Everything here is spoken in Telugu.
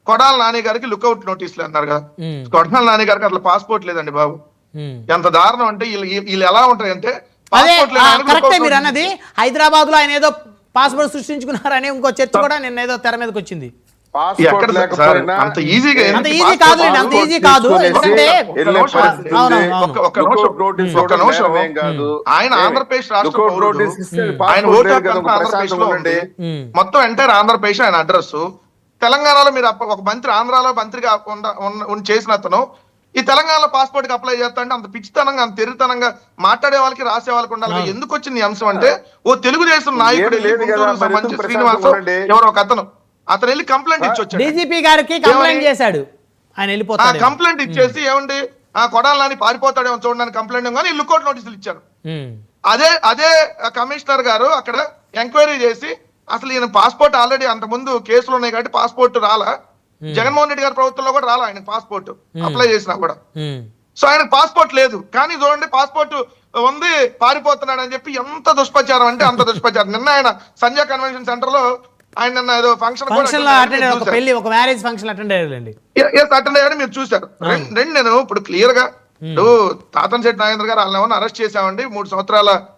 కొడాల నాని గారికి లుకౌట్ నోటీసులు అన్నారు కదా. కొడాల నాని గారికి అట్లా పాస్పోర్ట్ లేదండి బాబు. ఎంత దారుణం అంటే వీళ్ళు ఎలా ఉంటారంటే కరెక్టే మీరు అన్నది. హైదరాబాద్ లో ఆయన ఏదో పాస్పోర్ట్ సృష్టించుకున్నారని ఇంకో చర్చ కూడా నిన్న ఏదో తెర మీదకి వచ్చింది. అంత ఈజీ కాదులేండి, అంత ఈజీ కాదు. ఎందుకంటే ఆయన ఆంధ్రప్రదేశ్ రాష్ట్ర పౌరుడు. ఆయన ఓటు ఆంధ్రప్రదేశ్ లో ఉంది. మొత్తం ఎంటైర్ ఆంధ్రప్రదేశ్ ఆయన అడ్రస్. తెలంగాణలో మీరు ఒక మంత్రి, ఆంధ్రాలో మంత్రిగా చేసిన అతను ఈ తెలంగాణలో పాస్పోర్ట్ కి అప్లై చేస్తా అంటే అంత పిచ్చితనంగా, అంత తెరితనంగా మాట్లాడే వాళ్ళకి, రాసే వాళ్ళకి ఉండాలి. ఎందుకు వచ్చింది ఈ అంశం అంటే, ఓ తెలుగుదేశం నాయకుడు సంబంధించి శ్రీనివాసం ఎవరో ఒక అతను వెళ్ళి కంప్లైంట్ ఇచ్చి వచ్చాడు. డీజీపీ గారికి కంప్లైంట్ చేశాడు. ఆయన వెళ్ళిపోతాడు. కంప్లైంట్ ఇచ్చేసి ఏమండి కొడాల నాని పారిపోతాడేమో చూడండి కంప్లైంట్ కానీ లుకౌట్ నోటీసులు ఇచ్చారు. అదే కమిషనర్ గారు అక్కడ ఎంక్వైరీ చేసి అసలు ఈయన పాస్పోర్ట్ ఆల్రెడీ అంత ముందు కేసులు ఉన్నాయి కాబట్టి పాస్పోర్ట్ రాలా, జగన్మోహన్ రెడ్డి గారి ప్రభుత్వంలో కూడా రాలా ఆయన పాస్పోర్ట్ అప్లై చేసినా కూడా. సో ఆయనకు పాస్పోర్ట్ లేదు కానీ చూడండి పాస్పోర్ట్ ఉంది, పారిపోతున్నాడు అని చెప్పి ఎంత దుష్ప్రచారం అంటే అంత దుష్ప్రచారం. నిన్న ఆయన సంజయ్ కన్వెన్షన్ సెంటర్ లో ఆయన ఏదో ఫంక్షన్ మ్యారేజ్ ఫంక్షన్ అటెండ్ అయ్యాడు, మీరు చూశారు. నేను ఇప్పుడు క్లియర్ గా తాతన్ శెట్టి నాగేంద్ర గారు వాళ్ళని అరెస్ట్ చేశామండి, 3 సంవత్సరాల